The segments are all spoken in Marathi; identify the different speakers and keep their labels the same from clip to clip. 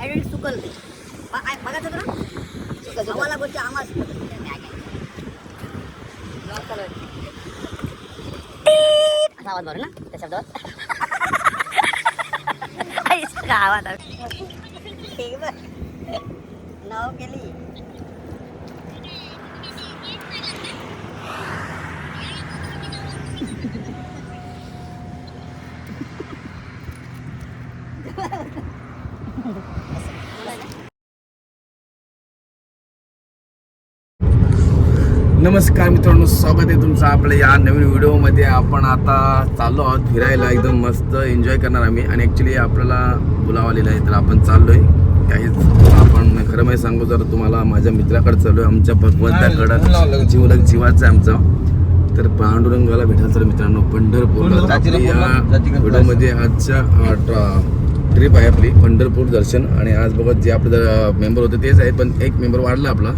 Speaker 1: ॲडल्ट सुकल ते बघायचं ना आम्हाला गोष्टी आम्हाला असा आवाज बरं ना त्या शब्दावर आवाज नाव केली
Speaker 2: नमस्कार मित्रांनो, स्वागत आहे तुमचं आपल्या या नवीन व्हिडिओमध्ये. आपण आता चाललो आहोत फिरायला, एकदम मस्त एन्जॉय करणार आम्ही. आणि ॲक्च्युली आपल्याला बोलावं आलेलं आहे, तर आपण चाललो आहे काहीच. आपण खरं माहिती सांगू तर तुम्हाला, माझ्या मित्राकडे चाललो आहे, आमच्या भगवंताकडं जीवलग जीवाचं आहे आमचं. तर पांडुरंगाला भेटायला चालू मित्रांनो पंढरपूरला. या व्हिडिओमध्ये आजच्या ट्रिप आहे आपली पंढरपूर दर्शन. आणि आज बघा जे आपले मेंबर होते तेच आहेत, पण एक मेंबर वाढला आपला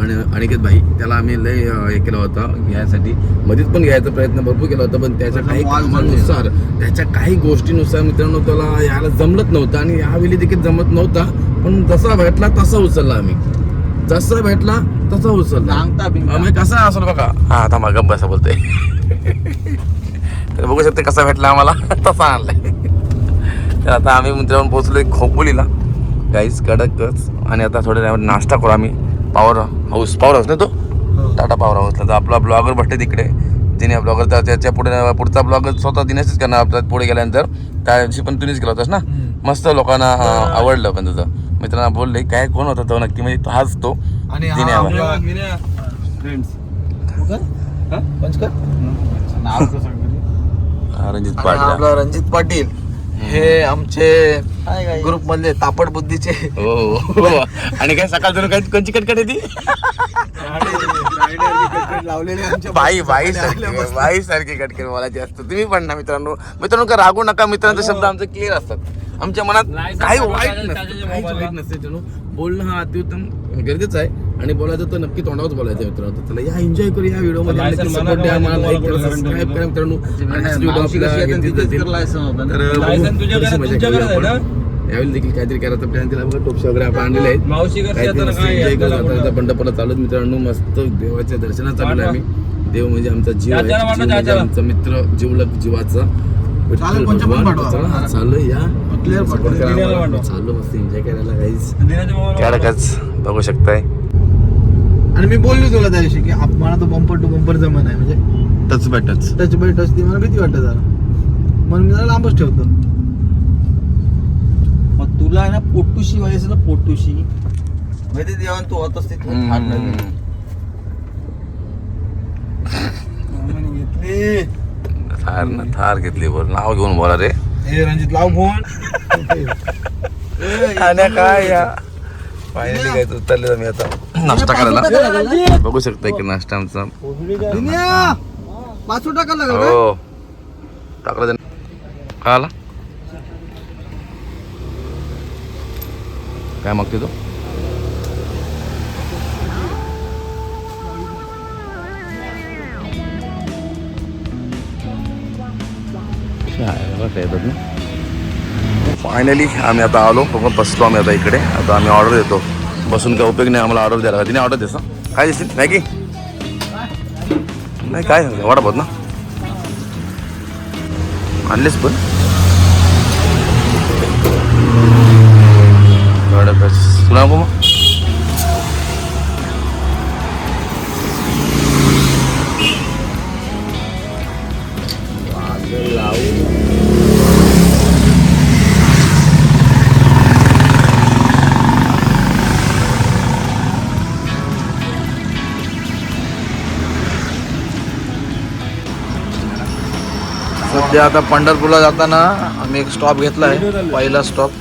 Speaker 2: आणि अनिकेत भाई, त्याला आम्ही लय हे केला होता घ्यायसाठी. मध्येच पण घ्यायचा प्रयत्न भरपूर केला होता, पण त्याच्या काही कामानुसार, त्याच्या काही गोष्टीनुसार मित्रांनो त्याला यायला जमलत नव्हतं. आणि यावेळी देखील जमत नव्हता, पण जसा भेटला तसा उचलला आम्ही. जसा भेटला तसा उचलला. आम्ही कसा असलो बघा. हा आता मग बसा बोलतोय तर बघू शकते कसा भेटला आम्हाला तसा आणलाय. तर आता आम्ही मित्रांनो पोहोचलोय खोपोलीला गाईस, कडकच. आणि आता थोड्या नाश्ता करू आम्ही. पॉवर हाऊस ना तो टाटा पॉवर हाऊसला. तर आपला ब्लॉगर भेटते तिकडे, जिने ब्लॉगर. तर त्याच्या पुढचा ब्लॉगर स्वतः दिनेशच करणार आपल्या पुढे गेल्यानंतर. त्या दिवशी पण तुम्हीच केला होतास ना, मस्त लोकांना आवडलं. पण तुझं मित्रांना बोलले काय कोण होता तो नक्की, म्हणजे हाच तो दिने.
Speaker 3: रणजित पाटील हे आमचे ग्रुप मधले तापड बुद्धीचे.
Speaker 2: हो. आणि काय सकाळ जण काय कोणची कटकट येते
Speaker 3: लावलेले
Speaker 2: बाई सारखी कटकट बोलायची असतं. तुम्ही पण ना मित्रांनो का रागू नका. मित्रांचे शब्द आमचे क्लिअर असतात. आमच्या मनात काही वाईट नसते. जणू बोलणं हा अतिउत्तम गरजेचं आहे. आणि बोलायचं तर नक्की तोंडावरच बोलायचं मित्रांनो. तर चला या एन्जॉय करू या व्हिडिओमध्ये. सपोर्ट द्या, मला लाईक करा, सबस्क्राईब करा मित्रांनो. यावेळी देखील काहीतरी करायचं प्लॅन तिला बघा. टोपशा वगैरे आपण आणलेले आहेत. एन्जॉय करत पंढरपूरला चालू मित्रांनो. मस्त देवाच्या दर्शनात चालू आहे आम्ही. देव म्हणजे आमचा जीव आहे, आमचा मित्र, जीवलग जीवाचा चालू या चालू मस्त एन्जॉय करायला गाईज. कॅडकच बघू शकताय.
Speaker 3: आणि मी बोललो तुला त्या दिवशी की मला तो बंपर टू बंपर जमन आहे, म्हणजे
Speaker 2: टच बाय टच
Speaker 3: ती मला भीती वाटत जरा, म्हणून मी जरा लांबच ठेवतो. मग तुला आहे ना पोटूशी व्हायचं ना, पोटूशी माहिती देवा तू होत असते घेतली
Speaker 2: थार घेतली. बोल नाव घेऊन बोला रे.
Speaker 3: रणजित लाव फोन.
Speaker 2: काय या फायनली काय उतरले मी आता नाश्ता करायला. बघू शकता की नाश्ता आमचा
Speaker 3: 5 टाकायला
Speaker 2: हो टाकला काय आला. काय मागते तो फायनली आम्ही आता आलो. बसलो आम्ही आता इकडे. आता आम्ही ऑर्डर देतो. बसून काय उपयोग नाही आम्हाला ऑर्डर द्यायला. तिने ऑर्डर देसा काय दिसतील मॅगी नाही काय वडापाव ना आणलेच पण तुला नको मग.
Speaker 3: सध्या आता पंढरपूरला जाताना आम्ही एक स्टॉप घेतला आहे. पहिला स्टॉप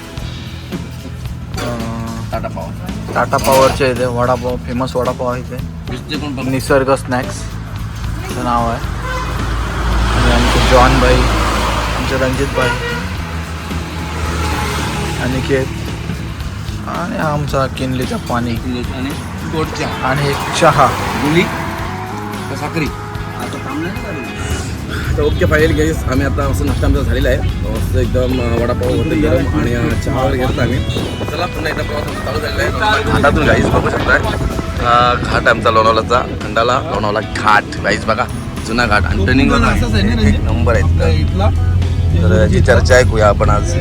Speaker 3: टाटा पॉवरच्या इथे वडापाव, फेमस वडापाव आहे इथे. निसर्ग स्नॅक्स असं नाव आहे. आणि आमचे जॉन भाई, आमचे रणजित भाई, अनिकेत आणि आमचा किनलीचा पाणी आणि एक चहा
Speaker 2: गुली साखरी. तर ओके फाईल गेस आम्ही आता असं नाश्ता आमचा झालेला आहे मस्त एकदम वडापाव होते गरम आणि चहा वगैरे घेतला आम्ही. चला पुन्हा एकदा प्रवास चालू झालेला आहे घाटातून गाईस बघू शकताय. घाट आमचा लोणावळाचा खंडाला लोणावळा घाट गाईस बघा जुना घाट आणि टर्निंग एक नंबर आहे इथला. तर याची चर्चा ऐकूया आपण आज.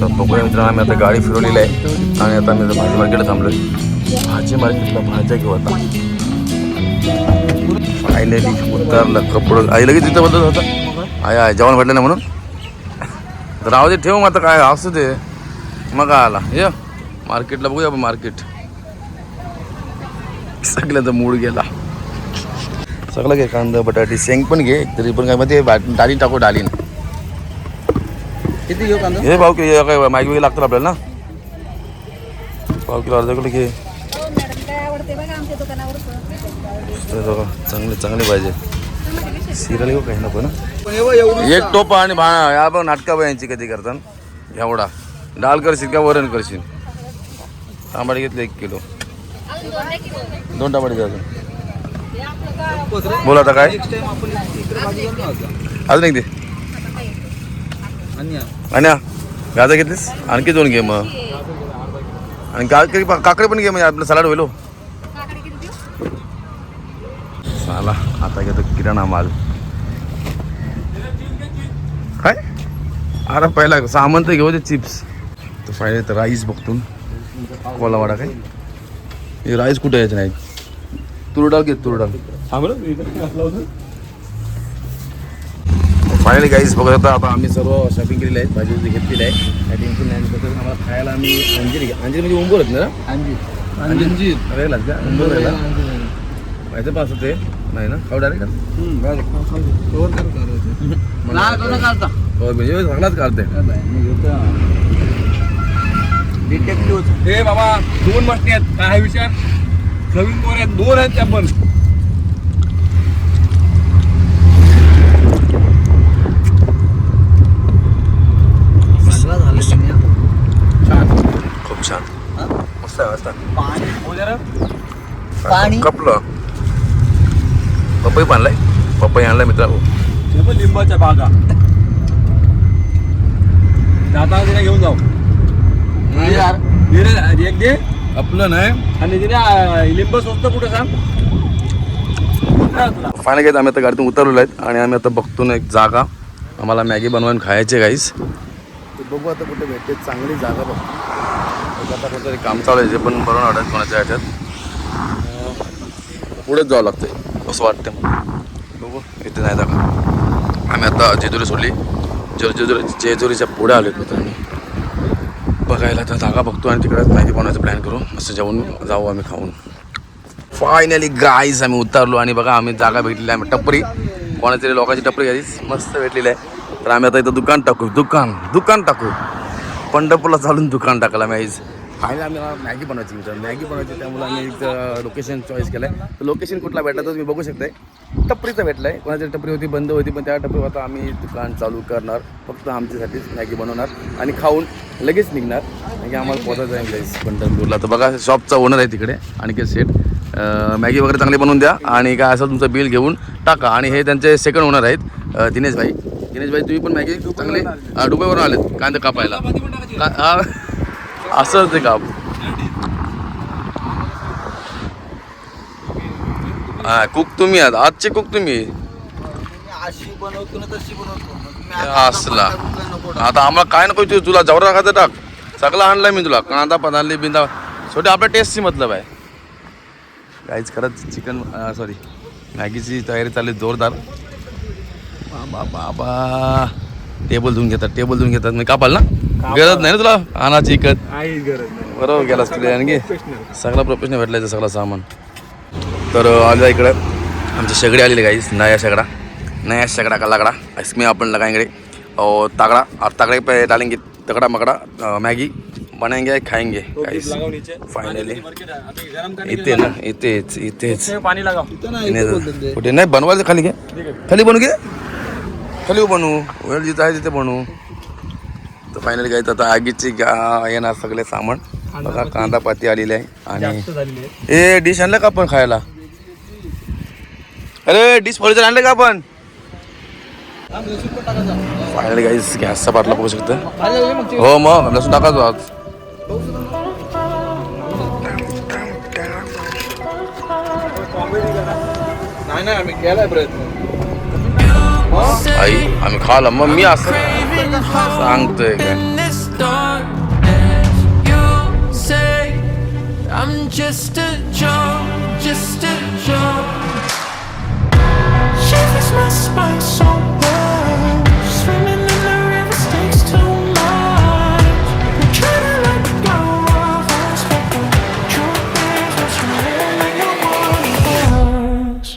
Speaker 2: तर बघूया मित्रांनो आम्ही आता गाडी फिरवलेली आहे आणि आता आम्ही भाजी मार्केटला थांबलोय. भाजी मार्केटला भाज्या घेऊ आता. फायनली उतरलं कपडं आई लगेच तिथं बदलत होता आय जेवण भेटलं ना म्हणून. तर राहू दे ठेवू मग आता काय असू दे मग आला ये मार्केटला बघूया आपण मार्केट. सगळ्यांचा मूड गेला सगळं घे कांदा बटाटी शेंग पण घे तरी पण काय मग ते डाळीन टाकू डाळीन.
Speaker 3: किती घेऊ कांदा?
Speaker 2: हे भाऊ की काय मॅगी वगैरे लागतं आपल्याला ना. पाव किलो अर्धा किलो घे. चांगले चांगले पाहिजे. सिरियल घेऊ काही नको ना. एक टोपा आणि या बघ नाटका बायांची कधी करतात एवढा. डाळ करशील का वरण करशील. टमाटे घेतले 1 किलो. 2 टमाटे द्या अजून. बोल आता काय अजून एक दे. आणि गाजर घेतलीस आणखी 2 घे मग. आणि काकडे पण घे म्हणजे आपलं सलाड होईल. चला आता घेतो किराणा माल. काय अरे पहिला सामान तर घेऊ दे चिप्स. तर फायनली तर राईस बघतो कोलावाडा काय हे राईस कुठे यायचं नाही. तूर डाळ घे तूर डाळ. फायनली गाईस बघत होता आता आम्ही सर्व शॉपिंग केलेली आहे. भाजी घेतलेली आहे काय टेन्शन नाही. तसंच आम्हाला खायला आम्ही अंजीर घ्या. अंजीर म्हणजे उंबर आहेत ना. अंजीर वेगळाच का उंबर वेगळा माहिती पण असं ते नाही ना खाऊ डायरेक्ट म्हणजे सगळाच काढते.
Speaker 4: हे बाबा 2 मस्ती आहेत काय विचार. नवीन 2 आहेत 2 आहेत त्या पण.
Speaker 2: खूप छान मस्त आहे मस्त.
Speaker 1: पाणी
Speaker 2: कपलं पपई आणलाय. पपई आणलाय मित्रांनो.
Speaker 4: हे पण लिंबाच्या बागा दादा तिने घेऊन जाऊ. एक दे
Speaker 2: आपलं नाही.
Speaker 4: आणि तिने लिंब स्वस्त कुठे सांग.
Speaker 2: फायनली काय आम्ही आता गाडीतून उतरलेलो आहेत आणि आम्ही आता बघतो ना एक जागा आम्हाला मॅगी बनवून खायचे गाईस. बघू आता कुठे भेटते चांगली जागा. बघ आता कोणतरी काम चालू आहे जे पण बरोबर वाटत कोणाच्या ह्याच्यात पुढेच जावं लागतंय असं वाटतं. बघू इथे नाही जागा. आम्ही आता जेजुरी सोडली. जेजुरीच्या पुढे आलो मित्रांनी बघायला तर जागा बघतो आणि तिकडे मॅगी बनवायचं प्लॅन करू. असं जेवण जाऊ आम्ही खाऊन. फायनली गाईस आम्ही उतरलो आणि बघा आम्ही जागा भेटलेली आहे. टपरी कोणाच्या तरी लोकांची टपरी गाईस मस्त भेटलेली आहे. तर आम्ही आता इथं दुकान टाकू. पंढरपूरला चालून दुकान टाकलं आम्ही आईज. फायनली आम्हाला मॅगी बनवायची त्यामुळे आम्ही इथं लोकेशन चॉईस केलं आहे. तर लोकेशन कुठला भेटला तर तुम्ही बघू शकताय. टपरीचं भेटलं आहे. कोणाची टपरी होती बंद होती पण त्या टपरीवर आता आम्ही दुकान चालू करणार. फक्त आमच्यासाठीच मॅगी बनवणार आणि खाऊन लगेच निघणार. म्हणजे आम्हाला पोचायचं आहे गाईस पंढरपूरला. तर बघा शॉपचा ओनर आहे तिकडे आणखी सेट. मॅगी वगैरे चांगली बनवून द्या आणि काय असं तुमचं बिल घेऊन टाका. आणि हे त्यांचे सेकंड ओनर आहेत दिनेश भाई. तुम्ही पण मॅगी चांगले दुबईवरून आलेत कांदा कापायला असं ते काप. हा कुक तुम्ही आहात, आजचे कुक तुम्ही.
Speaker 3: अशी बनवतो ना तशी बनवतो.
Speaker 2: असला आता आम्हाला काय नको तुला जवळ खातं टाक. सगळं आणलाय मी तुला, कांदा पदार्ली बिंदा छोटे आपल्या टेस्टची मतलब आहे. काहीच खरंच चिकन सॉरी मॅगीची तयारी चालली जोरदार. बाबा बाबा टेबल धुवून घेतात मी कापाल ना. गरज नाही ना तुला आणायची इकत. बरोबर गेलास तुला आणखी सगळा प्रोफेशनल भेटलायचं सगळं सामान. तर आलं इकडं आमच्या शेगडी आलेली गाईस. नया शेगड़ा का लगड़ा इसमें अपन लगाएंगे और तगड़ा और तगड़े पे डालेंगे तगड़ा मकड़ा मैगी बनाएंगे खाएंगे गाइस. फायनली इथे ना इथेच
Speaker 4: पाणी लागा.
Speaker 2: कुठे नाही बनवायचं खाली घे. खाली बनवू घे. खाली बनवू वेळ जिथं आहे तिथे बनवू. तर फायनली गाईस आता आगीची येणार सगळे सामान बघा. कांदा पाती आलेली आहे आणि हे डिश आणलं का आपण खायला. अरे डिश फर्निचर आणलं का आपण. फायनली गाईस गॅसचा बाटला बघू शकता. हो मग लसूण टाकायचो आज.
Speaker 3: नाही आम्ही केलाय प्रयत्न.
Speaker 2: आई आम्ही खाला मग मी असं सांगतोय काय.
Speaker 5: I'm just a joke. She fits my spine so well. Swimming in the river takes too much. We try to let go of us, but the truth is that you're really one of us.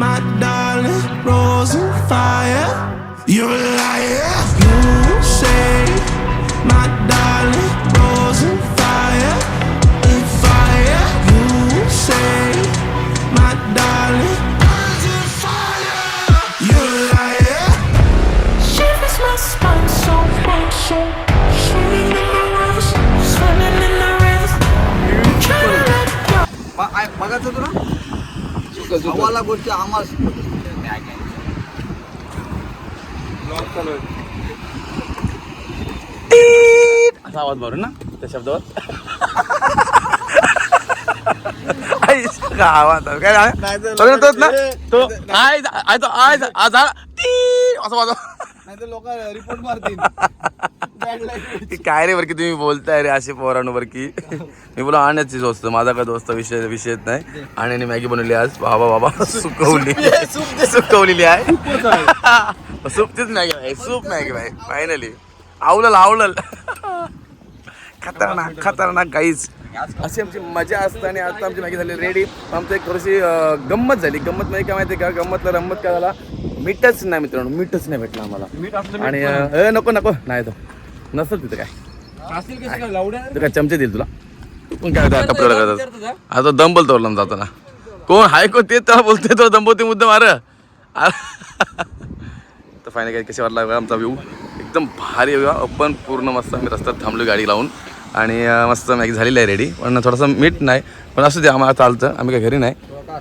Speaker 5: My darling, rose and fire. You're a liar. You say, my darling, rose and fire. In fire. You say, my darling, rose and fire. You're a liar. Shivers my spine so swimming in the rivers, swimming in the rivers. Trying to let go.
Speaker 3: बघायचं तुला आम्हाला गोष्टी आम्हाला
Speaker 2: असा आवाज मारू ना त्या शब्दावर. आवाज काय तो असं वाजव.
Speaker 3: लोक रिपोर्ट मारतील.
Speaker 2: काय रे बरं की तुम्ही बोलताय रे असे पोरांवर की मी बोला आणण्याची दोस्त माझा काय दोस्त विषयच नाही. आणि मॅगी बनवली आज. बाबा सुकवलेली आहे. सूपचीच मॅगी आहे. सूप मॅगी भाई फायनली आवलल खतरनाक गाईज. अशी आमची मजा असते. आणि आता आमची मॅगी झाली रेडी. आमचं एक थोडीशी गंमत झाली. गंमत म्हणजे काय माहिती का गंमतला रंमत काय झाला. मीठच नाही मित्रांनो मीठच नाही भेटलं आम्हाला. आणि नको नाही तर नसतं तिथं काय तर काय चमचे देईल तुला. पण काय कपड्याला करतात आता दंबल तोडला जाताना कोण हाय कोण ते त्याला बोलते तो दंबवते मुद्दा मार. तर फायनल काय कशी वाटला आमचा व्ह्यू एकदम भारी व्ह्यू. आपण पूर्ण मस्त आम्ही रस्त्यात थांबलो गाडी लावून. आणि मस्त मॅगी झालेली आहे रेडी. पण थोडंसं मीठ नाही पण असू दे आम्हाला चालतं. आम्ही काय घरी नाही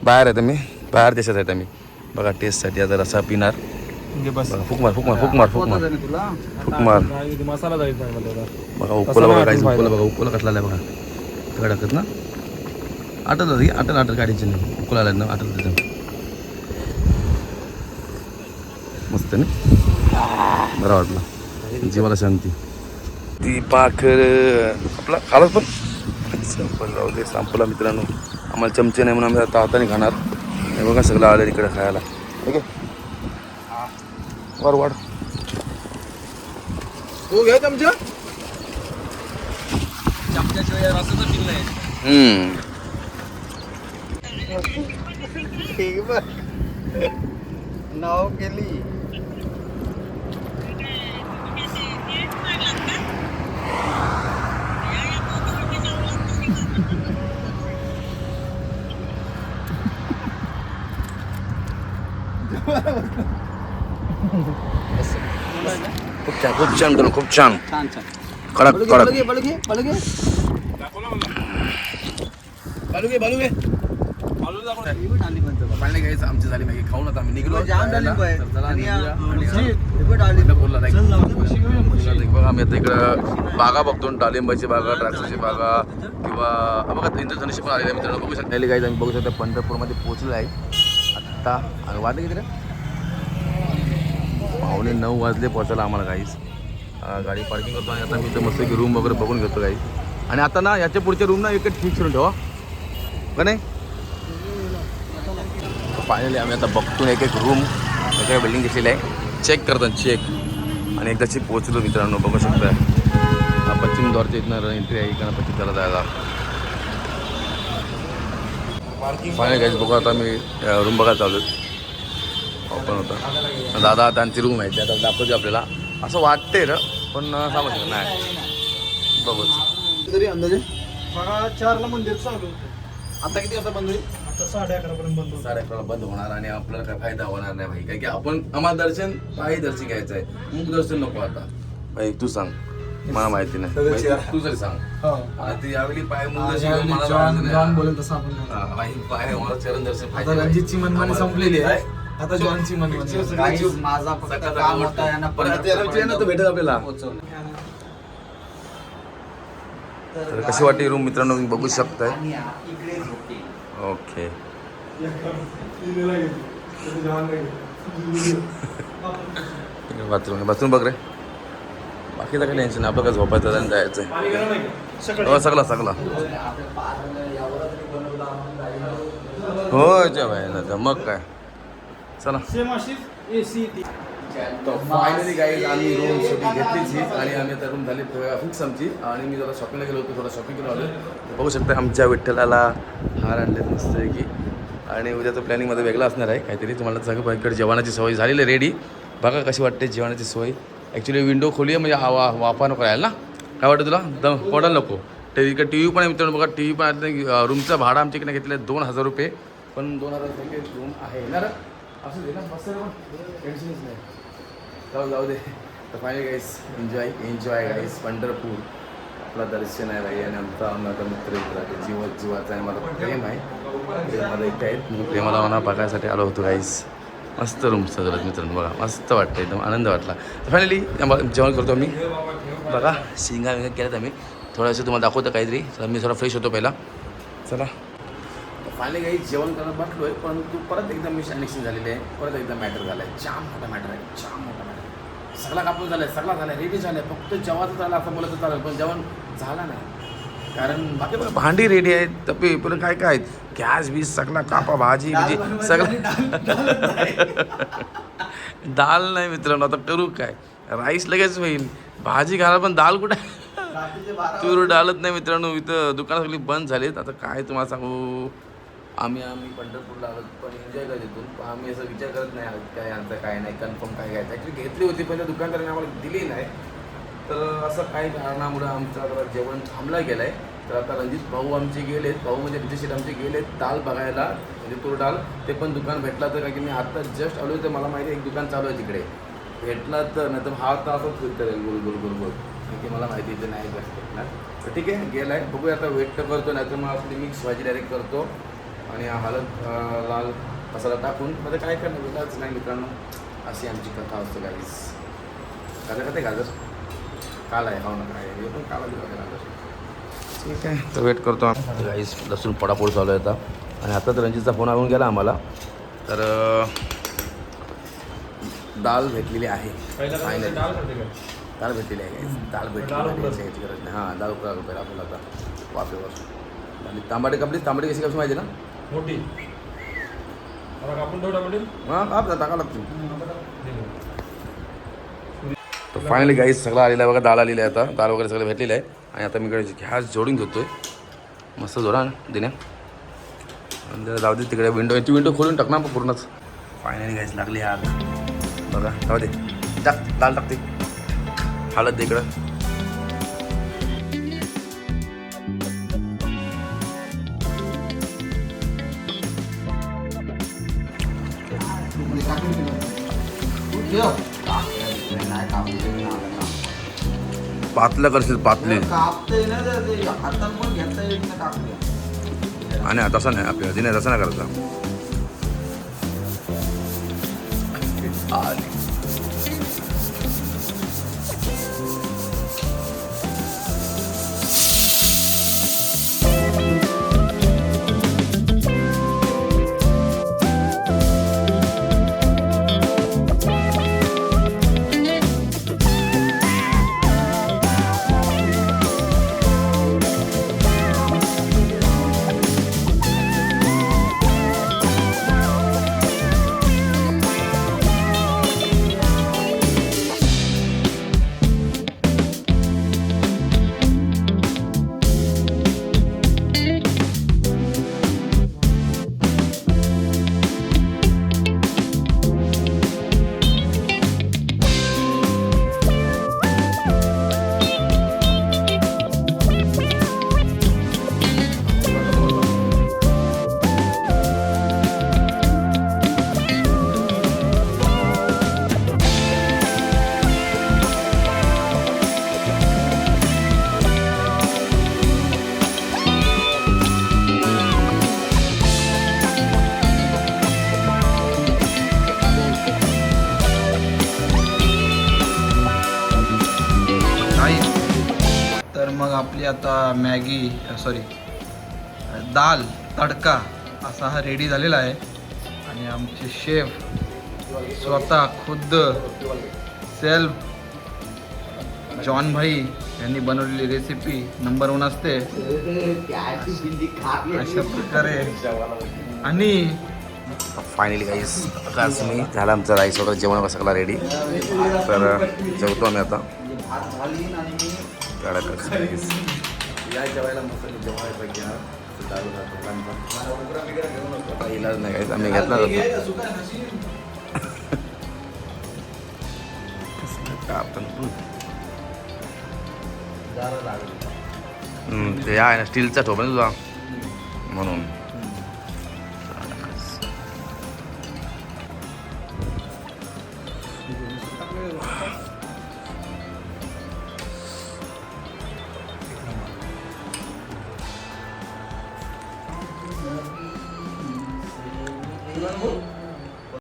Speaker 2: बाहेर आहेत. आम्ही बाहेर देशात आहेत आम्ही. बघा टेस्टसाठी आता रसा पिणार. फुक मार
Speaker 4: मसाला
Speaker 2: बघा उकोला बघा काहीच उकोला कसला आहे बघा कडकत ना. आटल गाडीची नाही उकोला आला ना आटल त्याचं मस्त ना बरं वाटलं जीवाला शांती. ती पाखर आपला खालच पण संपल राहू दे संपला मित्रांनो. आम्हाला चमचे नाही म्हणून आम्ही आता हाताने खाणार. हे बघा सगळं आलं इकडे खायला. ओके वाढ
Speaker 3: हो घ्या चमचा.
Speaker 4: चमच्याशिवाय रसाचं बिल नाही.
Speaker 3: नाव केली.
Speaker 2: खूप छान मित्रांनो, खूप छान कडक कडक पाणी घ्यायचं आमची झाली माहिती खाऊन आता आम्ही निघलो. बघा आम्ही आता इकडं बागा बघतो, डाळिंबाची बागा, द्राक्षाची बागा किंवा बघा इंद्रधनुष्य पण आलेले मित्रांनो बघू शकता. गाईज आम्ही बघू शकता पंढरपूरमध्ये पोहोचलो आहे आत्ता. आणि वाजले किती रे? 9:15 वाजले पोहोचायला आम्हाला गाईज. गाडी पार्किंग करतो आणि आता मी इथं मस्त रूम वगैरे बघून घेतो गाईज. आणि आता ना याच्या पुढच्या रूम ना एकच फिक्स करून ठेवा का नाही. फायनली आम्ही आता बघतो एक एक रूम वेगळ्या बिल्डिंग घेतलेली आहे, चेक करतात चेक. आणि एकदाची पोहोचलो मित्रांनो बघू शकता. पश्चिम द्वारच्या इथनं एंट्री आहे इकडं पश्चिम त्याला जायला. फायनली गाईज बघू आता मी रूम बघायला चालू ओपन होता. दादा त्यांची रूम आहे ते आता दाखवते आपल्याला असं वाटते ना, पण सांगू शकत नाही. बघूच
Speaker 3: तरी अंदाजे 4ला मंदिर चालू. आता किती वाजता बंद होईल? आता 11:30 बंद होईल.
Speaker 2: 11:30 बंद होणार आणि आपल्याला काय फायदा होणार नाही भाई. काय की आपण आम्हाला दर्शन पायी दर्शन घ्यायचं आहे, मुख दर्शन नको. आता भाई तू सांग, मला माहिती नाही, तू तरी सांग. ती यावेळी पाय मुख दर्शन
Speaker 3: बोलेल तसं आपण
Speaker 2: पाय मला चरण दर्शन
Speaker 3: आता रणजितची मनमानी संपलेली आहे. आता जॉनची मनमानी
Speaker 1: माझा फक्त काम होता यांना
Speaker 2: भेटेल आपल्याला. तर कशी वाटते रूम मित्रांनो तुम्ही बघू शकताय. ओके बाथरूम बघ रे. बाकीचं काही टेन्शन आपलं काय झोपायचं आणि जायचं सगळं हो भाई मग काय. चला फायनली गाईज आम्ही रूम शॉपिंग घेतलीच ही आणि आम्ही आता रूम झाली फिक्स आमची. आणि मी जरा शॉपिंगला गेलो होतो, थोडा शॉपिंग करून आलो. बघू शकता आमच्या विठ्ठलाला हार आणलेत मस्त की. आणि उद्याचं प्लॅनिंगमध्ये वेगळं असणार आहे काहीतरी. तुम्हाला सांगू इकडे जेवणाची सोय झालेली आहे रेडी. बघा कशी वाटते जेवणाची सोय. ॲक्च्युली विंडो खोली आहे म्हणजे वाफा नको राहायला ना. काय वाटतं तुला? दम पडायला नको. इकडे टी व्ही पण आहे मित्रांनो बघा. टी व्ही पण आहे. रूमचं भाडं आमच्याकडे घेतलं आहे 2,000 रुपये. पण 2,000 रुपये रूम आहे ना असं दे ना, मस्त टेन्शनच नाही. जाऊ दे. तर फायनली गाईस एन्जॉय गाईस. पंढरपूर आपला दर्शन आहे भाई. आणि आमचा मित्र जीवाचा आहे, मला प्रेम आहे. प्रेमाला इथे आहेत, मी प्रेमाला म्हणा बघायसाठी आलो होतो गाईस. मस्त रूम सजवत मित्रांनो बघा, मस्त वाटतं, एकदम आनंद वाटला. तर फायनली जेवण करतो आम्ही बघा. शिंगा विंगा केल्यात आम्ही. थोडंसं तुम्हाला दाखवतं काहीतरी. तर मी थोडा फ्रेश होतो पहिला. चला फायनली काही जेवण करत बसलो आहे, पण तू परत एकदम मिसअंडरस्टँडिंग झालेली आहे. परत एकदा मॅटर झाला आहे. जाम मोठा मॅटर आहे, जाम मोठा मॅटर. सगळा कापून झाला आहे, सगळा झाला आहे, रेडी झालं आहे. फक्त जेवायचं झालं असं बोलत चालेल, पण जेवण झालं नाही. कारण बाकी भांडी रेडी आहेत, तपे पण काय काय गॅस बीस सगळा कापा, भाजी बिजी सगळं. दाल नाही मित्रांनो, आता करू काय. राईस लगेच होईल, भाजी घाला, पण दाल कुठे. तूर डालत नाही मित्रांनो. इथं दुकानं सगळी बंद झालीत. आता काय तुम्हाला सांगू. आम्ही पंढरपूरला आलो, पण एन्जॉय करत येतो. आम्ही असं विचार करत नाही आहोत काय यांचं काय नाही, कन्फर्म काय घ्यायचं. ॲक्च्युली घेतली होती, पण दुकानदाराने आम्हाला दिली नाही. तर असं काही कारणामुळं आमचं आता जेवण थांबला गेलं आहे. तर आता रणजित भाऊ आमचे गेलेत, भाऊ म्हणजे विजयशील आमचे गेलेत दाल बघायला, म्हणजे तूर डाल. ते पण दुकान भेटला तर, कारण की मी आत्ता जस्ट आलो तर मला माहिती आहे एक दुकान चालू आहे तिकडे. भेटला तर नाही तर हा तर असंच फिरतं गोल कारण की मला माहिती इथे नाही भेटणार. तर ठीक आहे गेला आहे, बघूया आता. वेट तर करतो, नाही तर मग आपली मिक्स भाजी डायरेक्ट करतो आणि हळद लाल मसाला टाकून मध्ये काय करणार वेगळाच नाही मित्रांनो. अशी आमची कथा असते गाईस. गाजर खाते गाजर काल आहे हो ना काय हे पण काला दिला गाजर. ठीक आहे तर वेट करतो गाईस. लसूण पडापोड चालू आहे आता. आणि आता तर रणजितचा फोन येऊन गेला आम्हाला. तर दाल भेटलेली आहे फायनली. दाल भेटलेली आहे गाईस. दाल भेटलेली याची गरज नाही. हां दाल उकळा रुपये आपल्याला आता वाफेवर. आणि तांबाटे कपडे तांबाटे कशी माहिती ना मोठी. हां टाका लागतो. तर फायनली गाईस सगळं आलेलं आहे बघा. दाल आलेली आहे आता. दाल वगैरे सगळं भेटलेलं आहे. आणि आता मी इकडे गॅस जोडून घेतो आहे. मस्त जोडा दिने. आणि जरा जाऊ दे तिकडे विंडो खोलून टाक ना पूर्णच. फायनली गाईस लागली आग बघा. जाऊ दे टाक दाल टाकते. हळद दे इकडं. पातलं करशील पातली
Speaker 3: कापते ना ते हातात पण घेता येत ना कापल्या.
Speaker 2: आणि तसं नाही आपल्याला तिने तसं नाही करायचं.
Speaker 3: तर मग आपली आता मॅगी सॉरी दाल तडका असा हा रेडी झालेला आहे. आणि आमचे शेफ स्वतः खुद्द सेल्फ जॉन भाई यांनी बनवलेली रेसिपी नंबर 1 असते अशा प्रकारे. आणि
Speaker 2: फायनली गाईस आज मी झाला आमचं राईस वगैरे जेवण वगैरे सगळं रेडी. तर जेवतो आम्ही आता. या जेवायला मस्त जेवायपैकी इलाज नाही गाईस आम्ही घेतला आपण ते आहे ना स्टीलचा ठोप आहे तुझा म्हणून